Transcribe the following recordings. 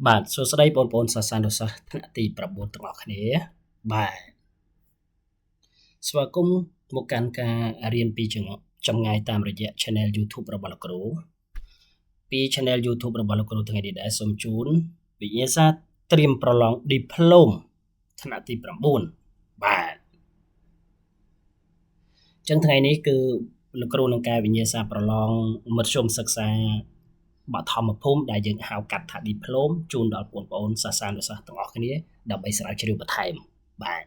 បាទសួស្តីបងប្អូនសិស្សានុសិស្សថ្នាក់ទី9ទាំងអស់គ្នាបាទស្វាគមន៍មកកាន់ការរៀនពីចម្ងាយតាមរយៈ Channel YouTube របស់លោកគ្រូពី Channel YouTube របស់លោកគ្រូថ្ងៃនេះដែរសូមជូនវិញ្ញាសាត្រៀមប្រឡង Diploma ថ្នាក់ទី9បាទចឹងថ្ងៃនេះគឺលោកគ្រូនឹងកែវិញ្ញាសាប្រឡងមធ្យមសិក្សាបឋមភូមិដែលយើងហៅកាត់ថា Diploma ជូនដល់បងប្អូនសិស្សានុសិស្សទាំងអស់គ្នាដើម្បីស្រាវជ្រាវបន្ថែមបាទ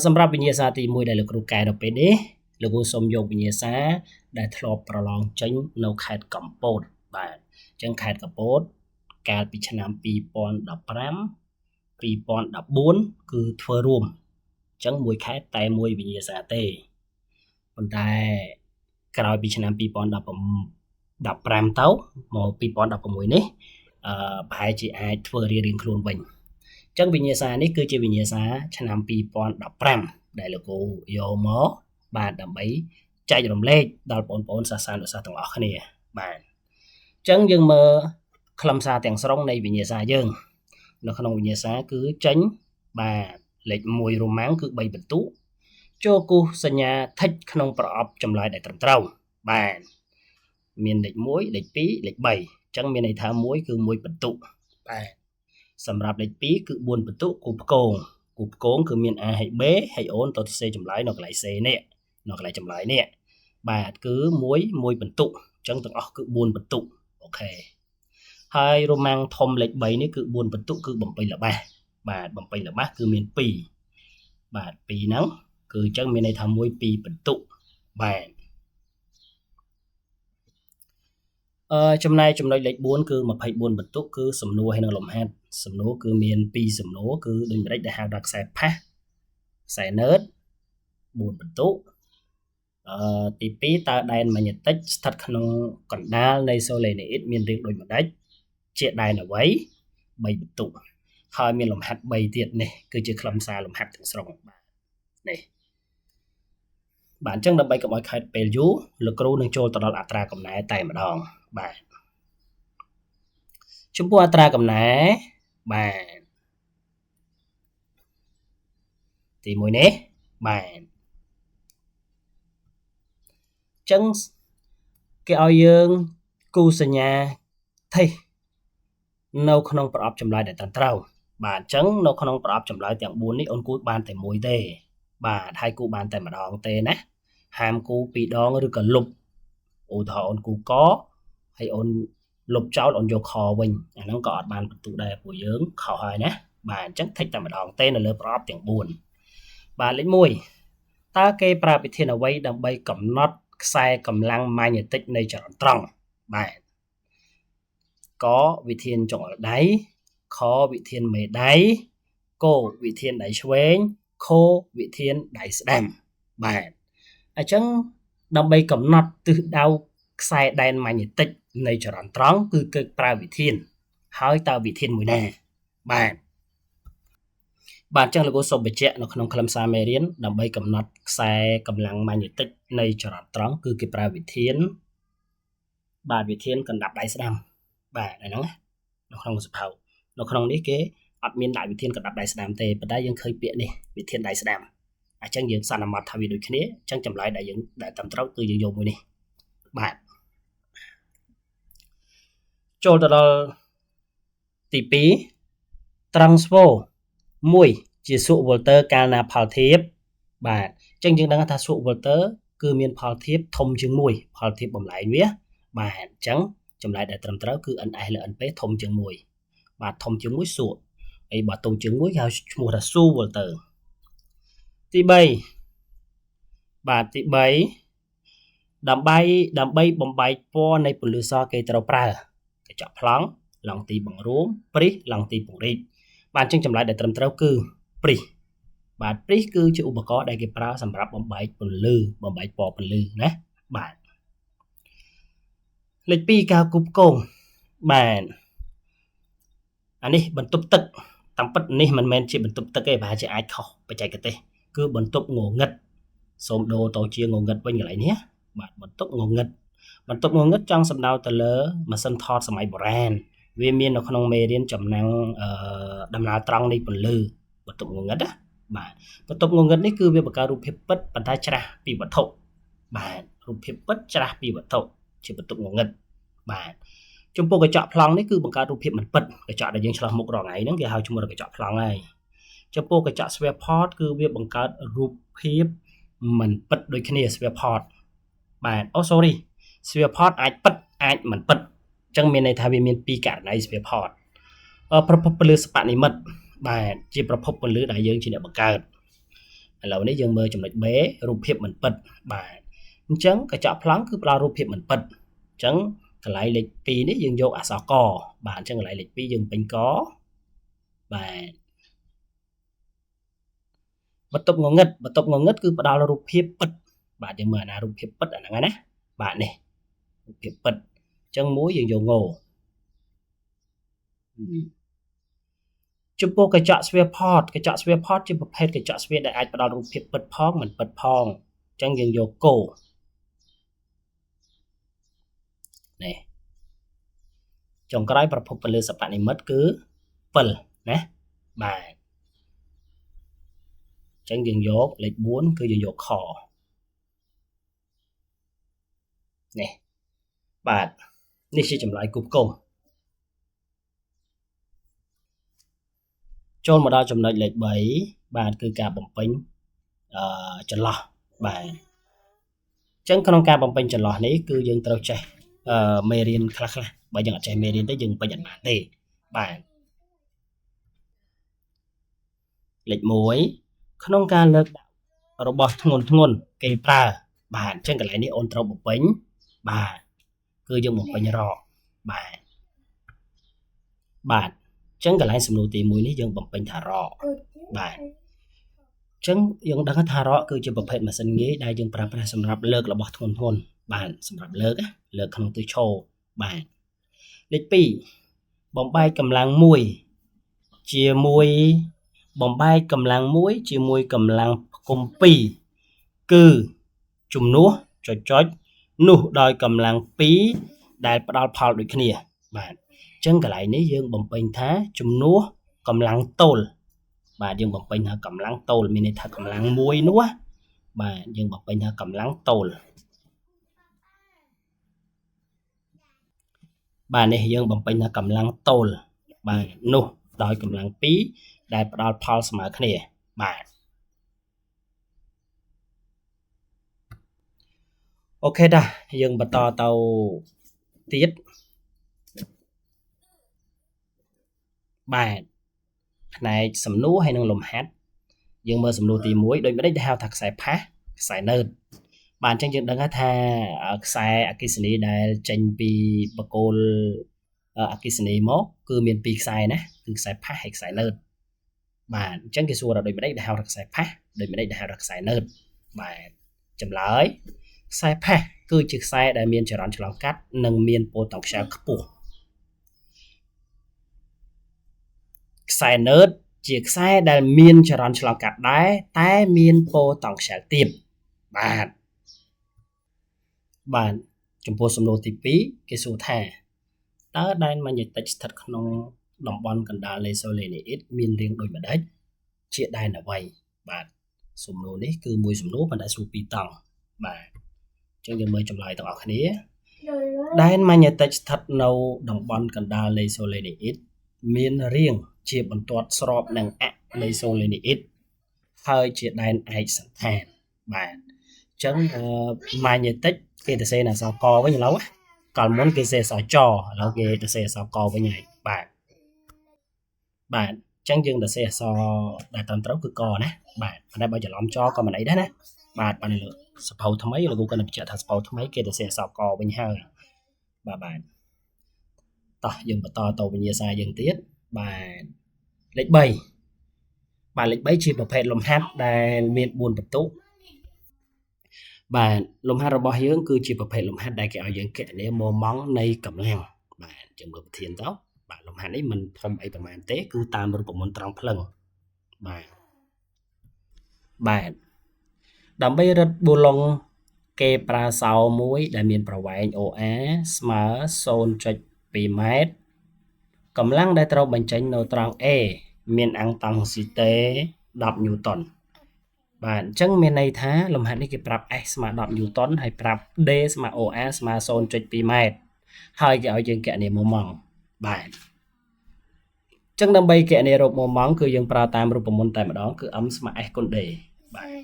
សម្រាប់វិញ្ញាសាទី1ដែលលោកគ្រូកែដល់ពេលនេះលោកគ្រូសូមយកវិញ្ញាសាដែលធ្លាប់ប្រឡងចេញនៅខេត្តកំពតបាទអញ្ចឹងខេត្តកំពតកាលពីឆ្នាំ2015 2014គឺធ្វើរួមអញ្ចឹងមួយខេត្តតែមួយវិញ្ញាសាទេប៉ុន្តែក្រោយពីឆ្នាំ2015ទៅមក2016នេះប្រហែលជាអាចធ្វើរៀងៗខ្លួនវិញអញ្ចឹងវិញ្ញាសានេះគឺជាវិញ្ញាសាឆ្នាំ2015ដែលលោកគ្រូយកមកបាទដើម្បីចែករំលែកដល់បងប្អូនសិស្សានុសិស្សទាំងអស់គ្នាបាទអញ្ចឹងយើងមើលខ្លឹមសារទាំងស្រុងនៃវិញ្ញាសាយើងនៅក្នុងវិញ្ញាសាគឺចេញបាទលេខ1រ៉ូម៉ាំងគឺ3បន្ទុកចូលគូសសញ្ញាថិចក្នុងប្រអប់ចម្លើយដែលត្រឹមត្រូវបាទមានលេខ1លេខ2លេខ3អញ្ចឹងមានន័យថា1គឺ1បន្ទុកបាទសម្រាប់លេខ2គឺ4បន្ទុកគូផ្គងគឺមាន A ហើយ B ហើយអូនទៅសេចម្លើយនៅកន្លែង C នេះនៅកន្លែងចម្លើយនេះបាទគឺ1បន្ទុកអញ្ចឹងទាំងអស់គឺ4បន្ទុកអូខេហើយរ៉ូម៉ាំងធំលេខ3នេះគឺ4បន្ទុកគឺបំពេញល្បះបាទបំពេញល្បះគឺមាន2បាទ2ហ្នឹងគឺអញ្ចឹងមានន័យថា1 2បន្ទុកបាទចំណែកចំណុចលេខ4គឺ24បន្ទុកគឺសំណួរហើយនឹងលំហាត់សំណួរគឺមាន2សំណួរគឺដូចម្ដេចដែលហៅថាខ្សែផាសខ្សែណឺត4បន្ទុកទី2តើដែនម៉ាញេទិកស្ថិតក្នុងកណ្ដាលនៃសូលេនីអ៊ីតមានរាងដូចម្ដេចជាដែនអ្វី3បន្ទុកហើយមានលំហាត់3ទៀតនេះគឺជាខ្លឹមសារលំហាត់ទាំងស្រុងបាទនេះបាទអញ្ចឹងដើម្បីកុំឲ្យខាតពេលយូរលោកគ្រូនឹងចូលទៅដល់អត្រាកំណែតែម្ដងបាទចំពោះអត្រាកំណែបាទទី1នេះបាទអញ្ចឹងគេឲ្យយើងគូសញ្ញាថេសនៅក្នុងប្រអប់ចម្លើយដែលត្រឹមត្រូវបាទអញ្ចឹងនៅក្នុងប្រអប់ចម្លើយទាំង4នេះអូនគូបានតែមួយទេបាទហើយគូបានតែម្ដងទេណាហាមគូ2ដងឬក៏លុបឧទាហរណ៍អូនគូកហើយអូនលុបចោលអូនយកខវិញអាហ្នឹងក៏អត់បានបន្ទុកដែរពួកយើងខុសហើយណាបាទអញ្ចឹងតិចតែម្ដងទេនៅលើប្រអប់ទាំង4បាទលេខ1តើគេប្រើវិធានអ្វីដើម្បីកំណត់ខ្សែកម្លាំងម៉ាញេទិកនៃចរន្តត្រង់បាទកវិធានចង្អុលដៃខវិធានមេដៃកវិធានដៃឆ្វេងខវិធានដៃស្ដាំបាទអញ្ចឹងដើម្បីកំណត់ទិសដៅខ្សែដែនម៉ាញេទិកនៃចរន្តត្រង់គឺគេប្រើវិធានហើយតើវិធានមួយណាបាទអញ្ចឹងលោកគ្រូសូមបញ្ជាក់នៅក្នុងខ្លឹមសារមេរៀនដើម្បីកំណត់ខ្សែកម្លាំងម៉ាញេទិកនៃចរន្តត្រង់គឺគេប្រើវិធានបាទវិធានកណ្ដាប់ដៃស្ដាំបាទអាហ្នឹងនៅក្នុងសភៅនៅក្នុងនេះគេអត់មានដាក់វិធានកណ្ដាប់ដៃស្ដាំទេប៉ុន្តែយើងឃើញពាក្យនេះវិធានដៃស្ដាំអញ្ចឹងយើងសន្មតថាវាដូចគ្នាអញ្ចឹងចម្លើយដែលយើងដែលត្រឹមត្រូវគឺយើងយកមួយនេះបាទចូលទៅដល់ទី2ត្រង់ស្វូ1ជាសួកវ៉ុលទ័រកាលណាផលធៀបបាទអញ្ចឹងយើងដឹងថាសួកវ៉ុលទ័រគឺមានផលធៀបធំជាង1ផលធៀបបំលែងវាបាទអញ្ចឹងចម្លើយដែលត្រឹមត្រូវគឺ NS លើ NP ធំជាង1បាទធំជាង1សួកហើយបើធំជាង1គេហៅឈ្មោះថាសួកវ៉ុលទ័រទី3បាទទី3ដើម្បីបំបែកពណ៌នៃពន្លឺសគេត្រូវប្រើកញ្ចក់ប្លង់ឡង់ទីបង្រួមព្រីសឡង់ទីពង្រីកបាទអញ្ចឹងចម្លើយដែលត្រឹមត្រូវគឺព្រីសបាទព្រីសគឺជាឧបករណ៍ដែលគេប្រើសម្រាប់បំបែកពន្លឺបំបែកពណ៌ពន្លឺណាបាទលេខ2កៅគូផ្គងបាទអានេះបន្ទប់ទឹកតាមពិតនេះមិនមែនជាបន្ទប់ទឹកទេប្រហែលជាអាចខុសបច្ចេកទេសគឺបន្ទប់ងងឹតសូមដូរទៅជាងងឹតវិញកន្លែងនេះបាទបន្ទប់ងងឹតចង់សំដៅទៅលើម៉ាស៊ីនថតសម័យបុរាណ វាមាននៅក្នុងមេរៀនចំណាំងដំណើរត្រង់នៃពន្លឺបន្ទប់ងងឹតណាបាទបន្ទប់ងងឹតនេះគឺវាបង្កើតរូបភាពពិតប៉ុន្តែច្រាស់ពីវត្ថុបាទរូបភាពពិតច្រាស់ពីវត្ថុជាបន្ទប់ងងឹតបាទចំពោះកញ្ចក់ប្លង់នេះគឺបង្កើតរូបភាពមិនពិតកញ្ចក់ដែលយើងឆ្លោះមុខរាល់ថ្ងៃហ្នឹងគេហៅឈ្មោះកញ្ចក់ប្លង់ហើយចំពោះកញ្ចក់ sphere part គឺវាបង្កើតរូបភាពមិនពិតដូចគ្នា sphere part បាទអូ sorry sphere part អាចពិតអាចមិនពិតអញ្ចឹងមានន័យថាវាមានពីរករណី sphere part ប្រភពពន្លឺសបនិមិត្តបាទជាប្រភពពន្លឺដែលយើងជាអ្នកបង្កើតឥឡូវនេះយើងមើលចំណុច B រូបភាពមិនពិតបាទអញ្ចឹងកញ្ចក់ប្លង់គឺផ្ដល់រូបភាពមិនពិតអញ្ចឹងកន្លែងលេខ2នេះយើងយកអក្សរកបាទអញ្ចឹងកន្លែងលេខ2យើងពេញកបាទបន្ទប់ងងឹតគឺផ្ដល់រូបភាពពិតបាទយើងមើលអាណារូបភាពពិតអាហ្នឹងណាបាទនេះរូបភាពពិតអញ្ចឹងមួយយើងយកងចំពោះកញ្ចក់ sphere part ជាប្រភេទកញ្ចក់ sphere ដែលអាចផ្ដល់រូបភាពពិតផងមិនពិតផងអញ្ចឹងយើងយកគោនេះចុងក្រោយប្រភពពន្លឺសបនិមិត្តគឺ7ណាបាទអញ្ចឹងយើងយកលេខ4គឺយើងយកខនេះបាទនេះជាចម្លើយគូផ្គុំចូលមកដល់ចំណុចលេខ3បាទគឺការបំពេញចន្លោះបាទអញ្ចឹងក្នុងការបំពេញចន្លោះនេះគឺយើងត្រូវចេះមេរៀនខ្លះបើយើងអត់ចេះមេរៀនទេយើងពេញអត់បានទេបាទលេខ1ក្នុងការលើកដាក់របស់ធ្ងន់គេប្រើបាទអញ្ចឹងកន្លែងនេះអូនត្រូវបំពេញបាទគឺយើងបំពេញរកបាទអញ្ចឹងកន្លែងសំណួរទី1នេះយើងបំពេញថារកបាទអញ្ចឹងយើងដឹងថារកគឺជាប្រភេទម៉ាស៊ីនងាយដែលយើងប្រើប្រាស់សម្រាប់លើករបស់ធ្ងន់បាទសម្រាប់លើកក្នុងទិសឈរបាទលេខ2បំបែកកម្លាំង1ជាមួយបំបែកកម្លាំង1ជាមួយកម្លាំងផ្គុំ2គឺជំនួសចុចនោះដោយកម្លាំង2ដែលផ្ដល់ផលដូចគ្នាបាទអញ្ចឹងកន្លែងនេះយើងបំពេញថាជំនួសកម្លាំងទល់បាទយើងបំពេញថាកម្លាំងទល់មានន័យថាកម្លាំង1នោះបាទយើងបំពេញថាកម្លាំងទល់បាទនេះយើងបំពេញថាកម្លាំងទល់បាទនោះដោយកម្លាំង2ដែលផ្ដល់ផលស្មើគ្នាបាទអូខេតាយើងបន្តទៅទៀតបាទផ្នែកសំណួរហើយនឹងលំហាត់យើងមើលសំណួរទី1ដូចមិនដែលហៅថាខ្សែផាសខ្សែណឺតបាទអញ្ចឹងយើងដឹងថាខ្សែអគ្គិសនីដែលចេញពីបកគោលអគ្គិសនីមកគឺមាន2ខ្សែណាគឺខ្សែផាសហើយខ្សែណឺតបាទអញ្ចឹងគេសួរថាដូចម្ដេចដែលហៅថាខ្សែផាសដូចម្ដេចដែលហៅថាខ្សែណឺតបាទចម្លើយខ្សែផាសគឺជាខ្សែដែលមានចរន្តឆ្លងកាត់និងមានប៉ូតុងខ្យល់ខ្ពស់ខ្សែណឺតជាខ្សែដែលមានចរន្តឆ្លងកាត់ដែរតែមានប៉ូតុងខ្យល់ទាបបាទចំពោះសំណួរទី2គេសួរថាតើដែនម៉ាញេទិកស្ថិតក្នុងតំបន់កណ្ដាលនៃសូលេនីអ៊ីតមានរាងដូចម្ដេចជាដែនអ្វីបាទសំណួរនេះគឺមួយសំណួរប៉ុន្តែសួរ2តង់បាទអញ្ចឹងយើងមើលចម្លើយទាំងអស់គ្នាដែនម៉ាញេទិកស្ថិតនៅតំបន់កណ្ដាលនៃសូលេនីអ៊ីតមានរាងជាបន្ទាត់ស្របនឹងអនៃសូលេនីអ៊ីតហើយជាដែនឯកសណ្ឋានបាទអញ្ចឹងម៉ាញេទិកគេទៅសេអក្សរកវិញឥឡូវកាលមុនគេសេអក្សរចឥឡូវគេទៅសេអក្សរកវិញហើយបាទអញ្ចឹងយើងទៅសេអក្សរដែលត្រឹមត្រូវគឺកណាបាទប៉ុន្តែបើច្រឡំចក៏មិនអីដែរណាបាទបានលើសភៅថ្មីលោកគ្រូគាត់បញ្ជាក់ថាសភៅថ្មីគេទៅសេអក្សរកវិញហើយបាទតោះយើងបន្តទៅវិញ្ញាសាយើងទៀតបាទលេខ3បាទលេខ3ជាប្រភេទលំហាត់ដែលមាន4បន្ទុកបាទលំហាត់របស់យើងគឺជាប្រភេទលំហាត់ដែលគេឲ្យយើងគណនាម៉ម៉ង់នៃកម្លាំងបាទយើងមើលប្រធានទៅបាទលំហាត់នេះមិនធំអីប្រហែលទេគឺតាមរូបមន្តត្រង់ភ្លឹងបាទដើម្បីរឹតប៊ូឡុងគេប្រើសោមួយដែលមានប្រវែង OA ស្មើ 0.2 ម៉ែត្រ កម្លាំងដែលត្រូវបញ្ចេញនៅត្រង់ A មានអង្គតង់ស៊ីតេ10 Newton បាទអញ្ចឹងមានន័យថាលំហាត់នេះគេប្រាប់ S ស្មើ10 Newton ហើយប្រាប់ D ស្មើ OA ស្មើ 0.2 ម៉ែត្រហើយគេឲ្យយើងគណនា moment បាទអញ្ចឹងដើម្បីគណនារូប moment គឺយើងប្រើតាមរូបមន្តតែម្ដងគឺ M ស្មើ S គុណ D បាទ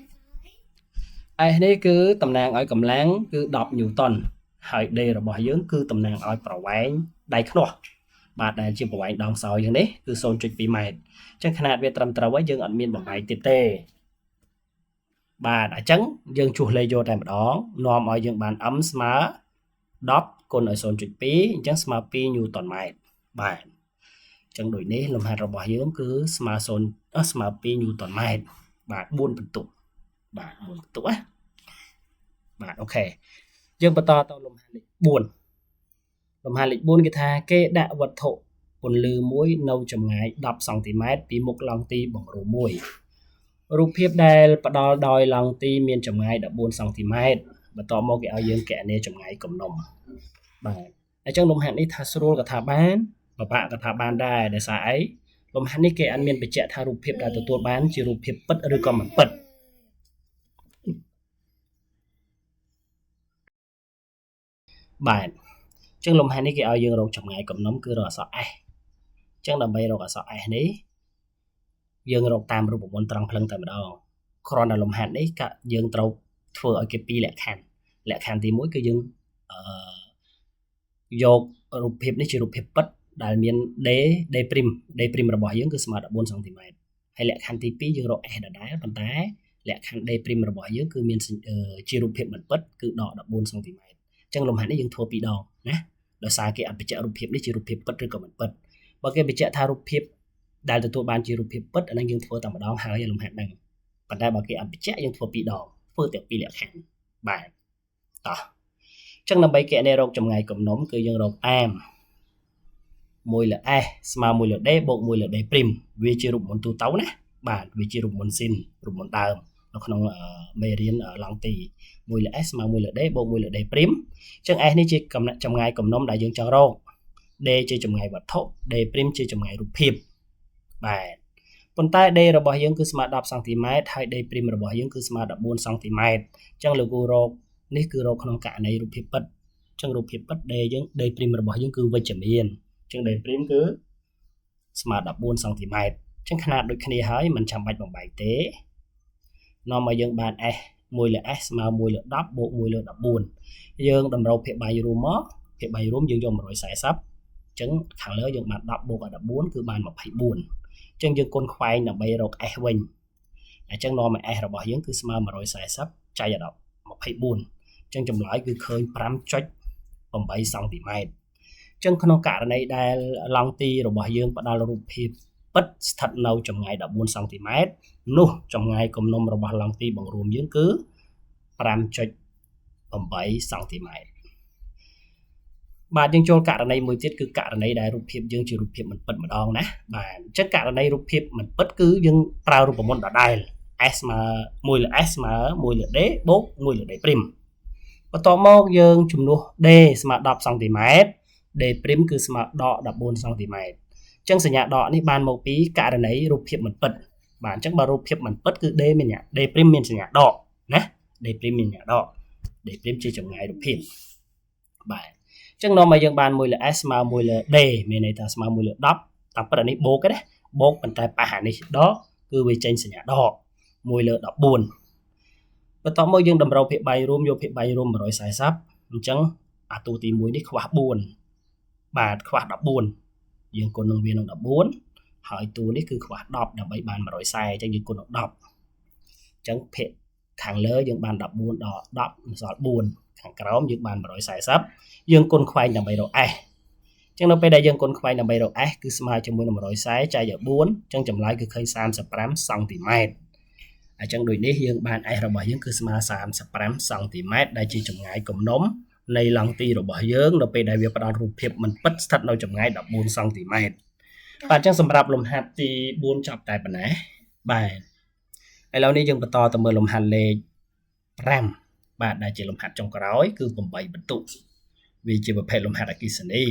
S នេះគឺតំណាងឲ្យកម្លាំងគឺ10 Newton ហើយ D របស់យើងគឺតំណាងឲ្យប្រវែងដៃខ្នោះបាទដែលជាប្រវែងដងសោយើងនេះគឺ 0.2 ម៉ែត្រអញ្ចឹងຂະຫນាតវាត្រឹមត្រូវហើយយើងអត់មានបំបែកទៀតទេបាទអញ្ចឹងយើងជួសលេខយកតែម្ដងនាំឲ្យយើងបាន M ស្មើ10គុណឲ្យ 0.2 អញ្ចឹងស្មើ 2 Newton ម៉ែត្របាទអញ្ចឹងដូចនេះលំហាត់របស់យើងគឺស្មើស្មើ 2 Newton ម៉ែត្របាទ4បន្ទុកបាទ4បន្ទុកណាបាទអូខេយើងបន្តទៅលំហាត់លេខ4លំហាត់លេខ4គេថាគេដាក់វត្ថុពន្លឺមួយនៅចម្ងាយ10សង់ទីម៉ែត្រពីមុខឡង់ទីបង្រួមមួយរូបភាពដែលផ្ដល់ដោយឡង់ទីមានចម្ងាយ14សង់ទីម៉ែត្របន្ទាប់មកគេឲ្យយើងគណនាចម្ងាយគំនុំបាទអញ្ចឹងលំហាត់នេះថាស្រួលក៏ថាបានពិបាកក៏ថាបានដែរដោយសារអីលំហាត់នេះគេអត់មានបញ្ជាក់ថារូបភាពដែលទទួលបានជារូបភាពពិតឬក៏មិនពិតបាទអញ្ចឹងលំហាត់នេះគេឲ្យយើងរកចម្ងាយគំនុំគឺរកអក្សរ S អញ្ចឹងដើម្បីរកអក្សរ S នេះយើងរកតាមរូបមន្តត្រង់ភ្លឹងតែម្ដងគ្រាន់តែលំហាត់នេះយើងត្រូវធ្វើឲ្យគេពីរលក្ខខណ្ឌលក្ខខណ្ឌទី1គឺយើងយករូបភាពនេះជារូបភាពពិតដែលមាន D' របស់យើងគឺស្មើ14សង់ទីម៉ែត្រហើយលក្ខខណ្ឌទី2យើងរក S ដដែលប៉ុន្តែលក្ខខណ្ឌ D' របស់យើងគឺមានជារូបភាពមិនពិតគឺដក14សង់ទីម៉ែត្រអញ្ចឹងលំហាត់នេះយើងធ្វើពីរដងណាដោយសារគេអត់បញ្ជាក់រូបភាពនេះជារូបភាពពិតឬក៏មិនពិតបើគេបញ្ជាក់ថារូបភាពដែលទទួលបានជារូបភាពពិតអានឹងយើងធ្វើតែម្ដងហើយលំហាត់ហ្នឹងប៉ុន្តែបើគេអត់បញ្ជាក់យើងធ្វើពីរដងធ្វើតែពីរលក្ខខណ្ឌបាទតោះអញ្ចឹងដើម្បីគណនារកចម្ងាយគំនុំគឺយើងរកតាម1លើ S ស្មើ1លើ D បូក1លើ D' វាជារូបមន្តទូទៅណាបាទវាជារូបមន្តស៊ីនរូបមន្តដើមនៅក្នុងមេរៀនឡង់ទី1លើ S ស្មើ1លើ D បូក1លើ D' អញ្ចឹង S នេះជាចម្ងាយគំនុំដែលយើងចង់រក D ជាចម្ងាយវត្ថុ D' ជាចម្ងាយរូបភាពបាទប៉ុន្តែ D របស់យើងគឺស្មើ10សង់ទីម៉ែត្រហើយ D' របស់យើងគឺស្មើ14សង់ទីម៉ែត្រអញ្ចឹងលោកគ្រូរកនេះគឺរកក្នុងករណីរូបភាពពិតអញ្ចឹងរូបភាពពិត D របស់យើងគឺវិជ្ជមានអញ្ចឹង D' គឺស្មើ14សង់ទីម៉ែត្រអញ្ចឹងຂະຫນាតដូចគ្នាហើយមិនចាំបាច់បំបែកទេនាំមកយើងបាន S 1លើ S ស្មើ1លើ10បូក1លើ14យើងតម្រូវភាគបែករួមមកភាគបែករួមយើងយក140អញ្ចឹងខាងលើយើងបាន10បូកឲ្យ14គឺបាន24អញ្ចឹងយើងគុណខ្វែងដើម្បីរក S វិញអញ្ចឹងនាំមក S របស់យើងគឺស្មើ140ចែកឲ្យ24អញ្ចឹងចម្លើយគឺឃើញ 5.8 សង់ទីម៉ែត្រអញ្ចឹងក្នុងករណីដែលឡង់ទីរបស់យើងផ្ដល់រូបភាពពិតស្ថិតនៅចម្ងាយ14សង់ទីម៉ែត្រនោះចម្ងាយគំនុំរបស់ឡង់ទីបង្រួមយើងគឺ 5.8 សង់ទីម៉ែត្របាទយើងចូលករណីមួយទៀតគឺករណីដែលរូបភាពយើងជារូបភាពមិនពិតម្ដងណាបាទអញ្ចឹងករណីរូបភាពមិនពិតគឺយើងប្រើរូបមន្តដដែល S ស្មើ1លើ S ស្មើ1លើ D បូក1លើ D' បន្ទាប់មកយើងជំនួស D ស្មើ10សង់ទីម៉ែត្រ D' គឺស្មើដក14សង់ទីម៉ែត្រអញ្ចឹងសញ្ញាដកនេះបានមកពីករណីរូបភាពមិនពិតបាទអញ្ចឹងបើរូបភាពមិនពិតគឺ D' មានសញ្ញាដកណា D' មានសញ្ញាដក D' ជាចម្ងាយរូបភាពបាទអញ្ចឹងនាំមកយើងបាន1លើ S ស្មើ1លើ D មានន័យថាស្មើ1លើ10តាមពិតអានេះបូកទេណាបូកប៉ុន្តែប៉ះអានេះដកគឺវាចេញសញ្ញាដក1លើ14បន្ទាប់មកយើងតម្រូវភាគបែករួមយកភាគបែករួម140អញ្ចឹងអាតួទី1នេះខ្វះ4បាទខ្វះ14យើងគុណនឹងវានឹង14ហើយតួនេះគឺខ្វះ10ដើម្បីបាន140អញ្ចឹងយើងគុណនឹង10អញ្ចឹងភាគខាងលើយើងបាន14ដល់10សល់4ខាងក្រោមយើងបាន140យើងគុណខ្វែងដើម្បីរក S អញ្ចឹងនៅពេលដែលយើងគុណខ្វែងដើម្បីរក S គឺស្មើជាមួយនឹង140ចែកឲ្យ4អញ្ចឹងចម្លើយគឺឃើញ35សង់ទីម៉ែត្រអញ្ចឹងដូចនេះយើងបាន S របស់យើងគឺស្មើ35សង់ទីម៉ែត្រដែលជាចម្ងាយគំនុំនៃឡង់ទីរបស់យើងនៅពេលដែលវាផ្ដល់រូបភាពមិនពិតស្ថិតនៅចម្ងាយ14សង់ទីម៉ែត្របាទអញ្ចឹងសម្រាប់លំហាត់ទី4ចប់តែប៉ុណ្ណេះបាទឥឡូវនេះយើងបន្តទៅមើលលំហាត់លេខ5បាទដែលជាលំហាត់ចុងក្រោយគឺ8បន្ទុកវាជាប្រភេទលំហាត់អគ្គិសនី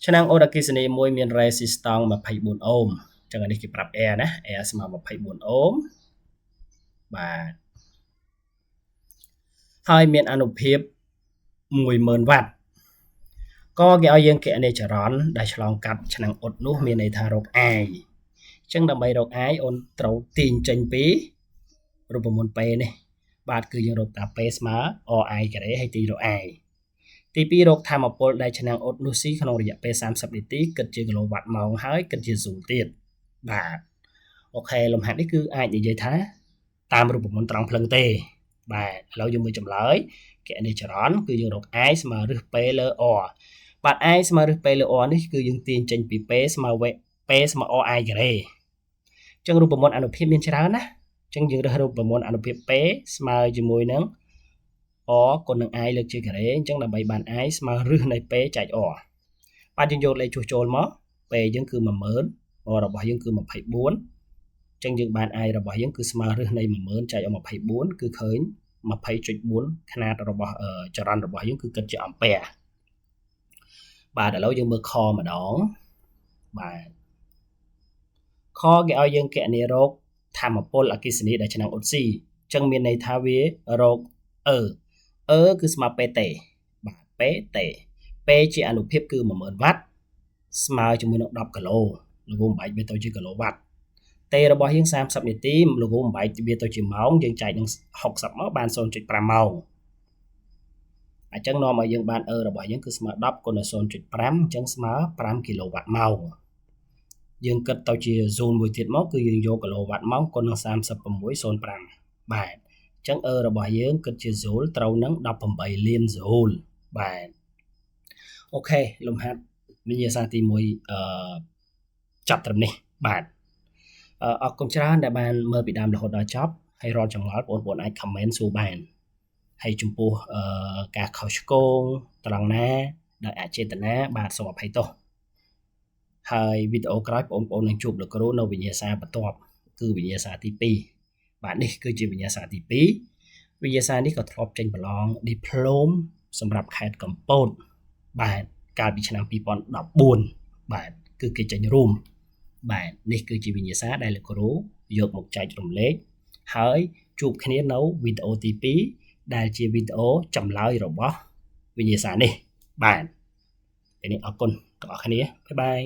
ឆ្នាំងអូតអគ្គិសនីមួយមាន resistance 24 អូមអញ្ចឹងនេះគេប្រាប់ air ណា air ស្មើ24 អូមបាទហើយមានអនុភាព10000 វ៉ាត់ក៏គេឲ្យយើងគណនាចរន្តដែលឆ្លងកាត់ឆ្នាំងអ៊ុតនោះមានន័យថារក I អញ្ចឹងដើម្បីរក I អូនត្រូវទាញចេញពីរូបមន្ត P នេះបាទគឺយើងរកតា P ស្មើ RI ការ៉េហើយទាញរក I ទី2រកធម្មពលដែលឆ្នាំងអ៊ុតនោះស៊ីក្នុងរយៈពេល30នាទីគិតជាគីឡូវ៉ាត់ម៉ោងហើយគិតជាស៊ូលទៀតបាទអូខេលំហាត់នេះគឺអាចនិយាយថាតាមរូបមន្តត្រង់ភ្លឹងទេបាទឥឡូវយើងមើលចម្លើយគណនាចរន្តគឺយើងរក I ស្មើរឹស P លើ R បាទ I ស្មើរឹស P លើ R នេះគឺយើងទាញចេញពី P ស្មើ P ស្មើ RI ការ៉េអញ្ចឹងរូបមន្តអនុភាពមានច្រើនណាអញ្ចឹងយើងរើសរូបមន្តអនុភាព P ស្មើជាមួយនឹង R គុណនឹង I លើកជាការ៉េអញ្ចឹងដើម្បីបាន I ស្មើរឹសនៃ P ចែក R បាទយើងយកលេខចុះចូលមក P យើងគឺ10000 R របស់យើងគឺ24អញ្ចឹងយើងបាន I របស់យើងគឺស្មើរឹសនៃ10000ចែក24គឺឃើញ 20.4 ຂະຫນາດរបស់ចរន្តរបស់យើងគឺគិតជាអំពែបាទឥឡូវយើងមើលខម្ដងបាទខគេឲ្យយើងគណនារកធម្មពលអគ្គិសនីដែលឆ្នាំងអ៊ុតស៊ីអញ្ចឹងមានន័យថាវារកគឺស្មើ PT បាទ PT ជាអនុភាពគឺ10000 វ៉ាត់ស្មើជាមួយនឹង10គីឡូល្ងបែកវាទៅជាគីឡូវ៉ាត់T របស់យើង30នាទីល្ងបែកវាទៅជាម៉ោងយើងចែកនឹង60មកបាន 0.5 ម៉ោងអញ្ចឹងនាំឲ្យយើងបានរបស់យើងគឺស្មើ10គុណនឹង 0.5 អញ្ចឹងស្មើ5គីឡូវ៉ាត់ម៉ោងយើងគិតទៅជា zone មួយទៀតមកគឺយើងយកគីឡូវ៉ាត់ម៉ោងគុណនឹង 36.05 បាទអញ្ចឹងរបស់យើងគិតជា joule ត្រូវនឹង18លាន joule បាទអូខេលំហាត់វិញ្ញាសាទី1ចាប់ត្រឹមនេះបាទអរគុណច្រើនដែលបានមើលពីដើមរហូតដល់ចប់ហើយរាល់ចម្ងល់បងប្អូនអាច comment សួរបានហើយចំពោះការខុសឆ្គងត្រង់ណាដោយអចេតនាបាទសូមអភ័យទោសហើយវីដេអូក្រោយបងប្អូននឹងជួបលោកគ្រូនៅវិញ្ញាសាបន្ទាប់គឺវិញ្ញាសាទី2បាទនេះគឺជាវិញ្ញាសាទី2វិញ្ញាសានេះក៏ធ្លាប់ចេញប្រឡង diploma សម្រាប់ខេត្តកំពតបាទកាលពីឆ្នាំ2014បាទគឺគេចេញរួមបាទនេះគឺជាវិញ្ញាសាដែលលោកគ្រូយកមកចែករំលែកហើយជួបគ្នានៅវីដេអូទី2ដែលជាវីដេអូចម្លើយរបស់វិញ្ញាសានេះបាទពេលនេះអរគុណទាំងអស់គ្នាបាយបាយ